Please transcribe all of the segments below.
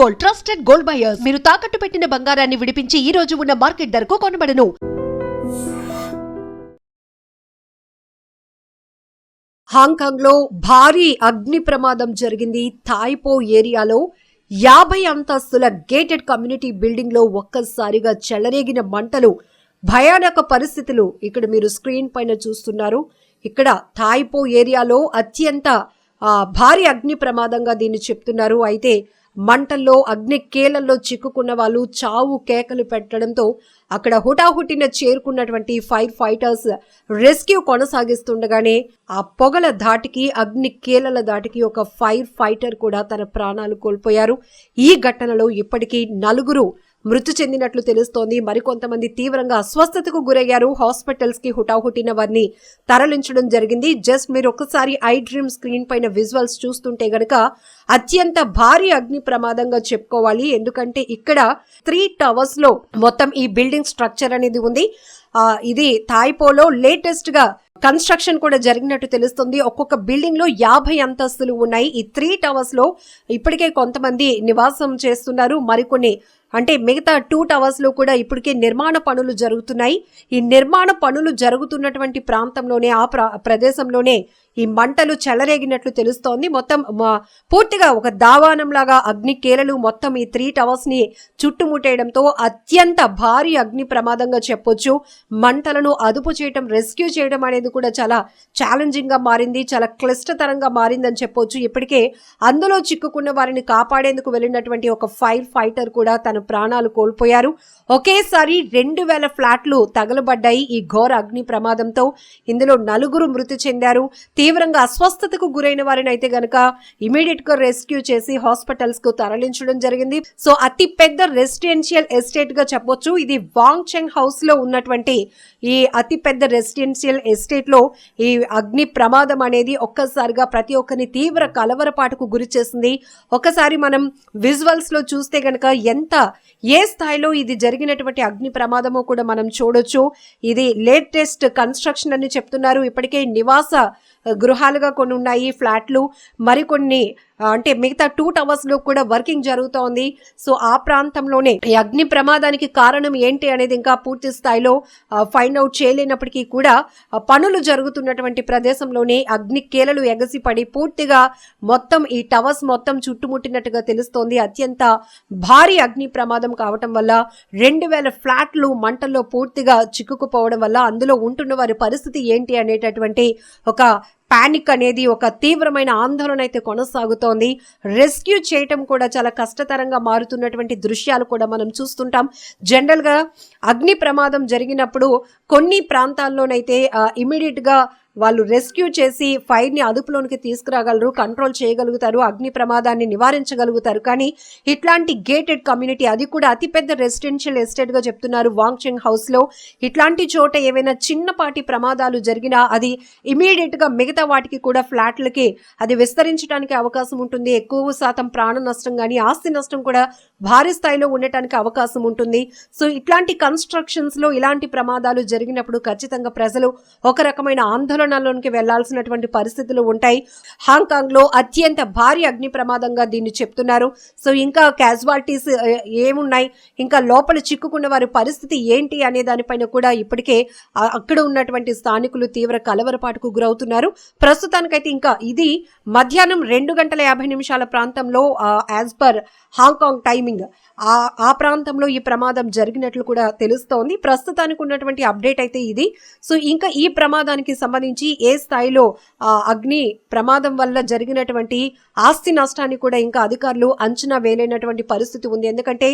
Gold, trusted gold buyers. మీరు తాకట్టు పెట్టిన బంగారాన్ని విడిపించి ఈ రోజు ఉన్న మార్కెట్ ధరకు కొనబడను. హాంకాంగ్ లో భారీ అగ్ని ప్రమాదం జరిగింది. థాయిపో ఏరియాలో 50 అంతస్తుల గేటెడ్ కమ్యూనిటీ బిల్డింగ్ లో ఒక్కసారిగా చెలరేగిన మంటలు, భయానక పరిస్థితులు ఇక్కడ మీరు స్క్రీన్ పైన చూస్తున్నారు. ఇక్కడ థాయిపో ఏరియాలో అత్యంత భారీ అగ్ని ప్రమాదంగా దీన్ని చెప్తున్నారు. అయితే మంటల్లో అగ్ని కేలల్లో చిక్కుకున్న వాళ్ళు చావు కేకలు పెట్టడంతో అక్కడ హుటాహుటిన చేరుకున్నటువంటి ఫైర్ ఫైటర్స్ రెస్క్యూ కొనసాగిస్తుండగానే ఆ పొగల ధాటికి, అగ్ని కేలల ధాటికి ఒక ఫైర్ ఫైటర్ కూడా తన ప్రాణాలు కోల్పోయారు. ఈ ఘటనలో ఇప్పటికీ 4 మృతి చెందినట్లు తెలుస్తోంది. మరికొంతమంది తీవ్రంగా అస్వస్థతకు గురయ్యారు. హాస్పిటల్స్ కి హుటాహుటిన వారిని తరలించడం జరిగింది. జస్ట్ మీరు ఒక్కసారి ఐ డ్రీమ్ స్క్రీన్ పైన విజువల్స్ చూస్తుంటే గనక అత్యంత భారీ అగ్ని ప్రమాదంగా చెప్పుకోవాలి. ఎందుకంటే ఇక్కడ 3 టవర్స్ లో మొత్తం ఈ బిల్డింగ్ స్ట్రక్చర్ అనేది ఉంది. ఇది థాయిపోలో లేటెస్ట్ గా కన్స్ట్రక్షన్ కూడా జరిగినట్టు తెలుస్తుంది. ఒక్కొక్క బిల్డింగ్ లో 50 అంతస్తులు ఉన్నాయి. ఈ 3 టవర్స్ లో ఇప్పటికే కొంతమంది నివాసం చేస్తున్నారు. మరికొన్ని అంటే మిగతా 2 టవర్స్ లో కూడా ఇప్పటికే నిర్మాణ పనులు జరుగుతున్నాయి. ఈ నిర్మాణ పనులు జరుగుతున్నటువంటి ప్రాంతంలోనే, ఆ ప్రదేశంలోనే ఈ మంటలు చెలరేగినట్లు తెలుస్తోంది. మొత్తం పూర్తిగా ఒక దావానంలాగా అగ్ని కేలలు మొత్తం ఈ 3 టవర్స్ ని చుట్టుముట్టేయడంతో అత్యంత భారీ అగ్ని ప్రమాదంగా చెప్పొచ్చు. మంటలను అదుపు చేయడం, రెస్క్యూ చేయడం అనేది కూడా చాలా ఛాలెంజింగ్ గా మారింది, చాలా క్లిష్టతరంగా మారిందని చెప్పొచ్చు. ఇప్పటికే అందులో చిక్కుకున్న వారిని కాపాడేందుకు వెళ్ళినటువంటి ఒక ఫైర్ ఫైటర్ కూడా తన ప్రాణాలు కోల్పోయారు. ఒకేసారి 2000 ఫ్లాట్లు తగలబడ్డాయి ఈ ఘోర అగ్ని ప్రమాదంతో. ఇందులో 4 మృతి చెందారు. తీవ్రంగా అస్వస్థతకు గురైన వారిని అయితే గనక ఇమీడియట్ గా రెస్క్యూ చేసి హాస్పిటల్స్ కు తరలించడం జరిగింది. సో అతి పెద్ద రెసిడెన్షియల్ ఎస్టేట్ గా చెప్పొచ్చు. ఇది వాంగ్చెంగ్ హౌస్ లో ఉన్నటువంటి ఈ అతి పెద్ద రెసిడెన్షియల్ ఎస్టేట్ లో ఈ అగ్ని ప్రమాదం అనేది ఒక్కసారిగా ప్రతి ఒక్కరిని తీవ్ర కలవరపాటుకు గురి చేసింది. ఒకసారి మనం విజువల్స్ లో చూస్తే గనక ఏ స్థాయిలో ఇది జరిగినటువంటి అగ్ని ప్రమాదమో కూడా మనం చూడొచ్చు. ఇది లేటెస్ట్ కన్స్ట్రక్షన్ అని చెప్తున్నారు. ఇప్పటికే నివాస గృహాలుగా కొన్ని ఉన్నాయి ఫ్లాట్లు. మరికొన్ని అంటే మిగతా 2 టవర్స్ లో కూడా వర్కింగ్ జరుగుతోంది. సో ఆ ప్రాంతంలోనే ఈ అగ్ని ప్రమాదానికి కారణం ఏంటి అనేది ఇంకా పూర్తి స్థాయిలో ఫైండ్ అవుట్ చేయలేనప్పటికీ కూడా పనులు జరుగుతున్నటువంటి ప్రదేశంలోనే అగ్ని కేలలు ఎగసిపడి పూర్తిగా మొత్తం ఈ టవర్స్ మొత్తం చుట్టుముట్టినట్టుగా తెలుస్తోంది. అత్యంత భారీ అగ్ని ప్రమాదం కావటం వల్ల 2000 ఫ్లాట్లు మంటల్లో పూర్తిగా చిక్కుకుపోవడం వల్ల అందులో ఉంటున్న వారి పరిస్థితి ఏంటి అనేటటువంటి ఒక పానిక్ అనేది, ఒక తీవ్రమైన ఆందోళన అయితే కొనసాగుతోంది. రెస్క్యూ చేయటం కూడా చాలా కష్టతరంగా మారుతున్నటువంటి దృశ్యాలు కూడా మనం చూస్తుంటాం. జనరల్ గా అగ్ని ప్రమాదం జరిగినప్పుడు కొన్ని ప్రాంతాల్లోనైతే ఇమీడియట్ గా వాళ్ళు రెస్క్యూ చేసి ఫైర్ ని అదుపులోనికి తీసుకురాగలరు, కంట్రోల్ చేయగలుగుతారు, అగ్ని ప్రమాదాన్ని నివారించగలుగుతారు. కానీ ఇట్లాంటి గేటెడ్ కమ్యూనిటీ, అది కూడా అతిపెద్ద రెసిడెన్షియల్ ఎస్టేట్ గా చెప్తున్నారు వాంగ్చెంగ్ హౌస్ లో, ఇట్లాంటి చోట ఏవైనా చిన్నపాటి ప్రమాదాలు జరిగినా అది ఇమీడియట్ గా మిగతా వాటికి కూడా ఫ్లాట్లకి అది విస్తరించడానికి అవకాశం ఉంటుంది. ఎక్కువ శాతం ప్రాణ నష్టం కానీ ఆస్తి నష్టం కూడా భారీ స్థాయిలో ఉండటానికి అవకాశం ఉంటుంది. సో ఇట్లాంటి కన్స్ట్రక్షన్స్ లో ఇలాంటి ప్రమాదాలు జరిగినప్పుడు ఖచ్చితంగా ప్రజలు ఒక రకమైన ఆందోళనలోనికి వెళ్లాల్సినటువంటి పరిస్థితులు ఉంటాయి. హాంకాంగ్ లో అత్యంత భారీ అగ్ని ప్రమాదంగా దీన్ని చెప్తున్నారు. సో ఇంకా క్యాజువాలిటీస్ ఏమున్నాయి, ఇంకా లోపల చిక్కుకున్న వారి పరిస్థితి ఏంటి అనే దానిపైన కూడా ఇప్పటికే అక్కడ ఉన్నటువంటి స్థానికులు తీవ్ర కలవరపాటుకు గురవుతున్నారు. ప్రస్తుతానికైతే ఇంకా ఇది మధ్యాహ్నం 2:50 ప్రాంతంలో యాజ్ పర్ హాంకాంగ్ టైమింగ్ ఆ ప్రాంతంలో ఈ ప్రమాదం జరిగినట్లు కూడా తెలుస్తోంది. ప్రస్తుతానికి ఉన్నటువంటి అప్డేట్ అయితే ఇది. సో ఇంకా ఈ ప్రమాదానికి సంబంధించి ఏ స్థాయిలో అగ్ని ప్రమాదం వల్ల జరిగినటువంటి ఆస్తి నష్టాన్ని కూడా ఇంకా అధికారులు అంచనా వేయలేనటువంటి పరిస్థితి ఉంది. ఎందుకంటే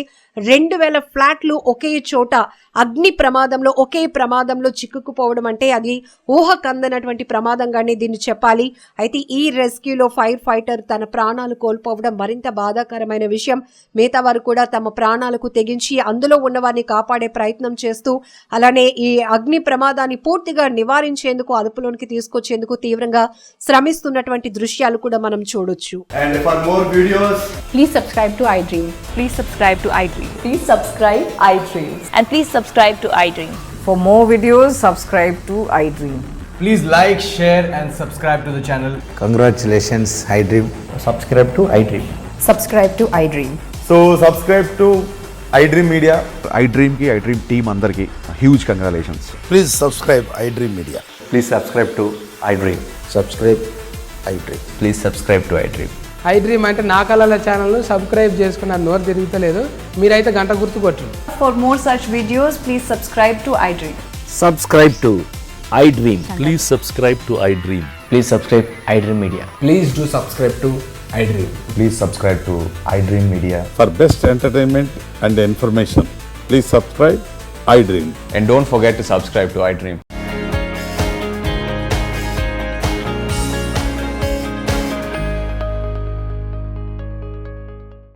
2000 ఫ్లాట్లు ఒకే చోట అగ్ని ప్రమాదంలో, ఒకే ప్రమాదంలో చిక్కుకుపోవడం అంటే అది ఊహకందనటువంటి ప్రమాదంగానే దీన్ని చెప్పాలి. అయితే ఈ రెస్క్యూలో ఫైర్ ఫైటర్ తన ప్రాణాలు కోల్పోవడం మరింత బాధాకరమైన విషయం. మిగతా వారు కూడా తమ ప్రాణాలకు తెగించి అందులో ఉన్న వారిని కాపాడే ప్రయత్నం చేస్తూ, అలానే ఈ అగ్ని ప్రమాదాన్ని పూర్తిగా నివారించేందుకు, అదుపులోనికి తీసుకొచ్చేందుకు తీవ్రంగా శ్రమిస్తున్నటువంటి దృశ్యాలు కూడా మనం చూడొచ్చు. And for more videos, please subscribe to iDream. Please subscribe to iDream. Please subscribe iDream. And please subscribe to iDream. For more videos, subscribe to iDream. please like, share and subscribe to the channel. Congratulations, iDream. Subscribe to iDream. Subscribe to iDream. So subscribe to iDream Media. IDream team అందరికి huge congratulations. Please subscribe iDream Media. Please subscribe to iDream. Subscribe iDream. Please subscribe to iDream. iDream అంటే నా కళల ఛానల్ను subscribe చేసుకున్న నోరు తిరుగుతలేదు, మీరైతే గంట గుర్తు కొట్టండి. For more such videos, please subscribe to iDream. Subscribe to iDream. Please subscribe to iDream. Please subscribe iDream Media. Please do subscribe to iDream. Please subscribe to iDream Media. For best entertainment and information, please subscribe iDream. And don't forget to subscribe to iDream.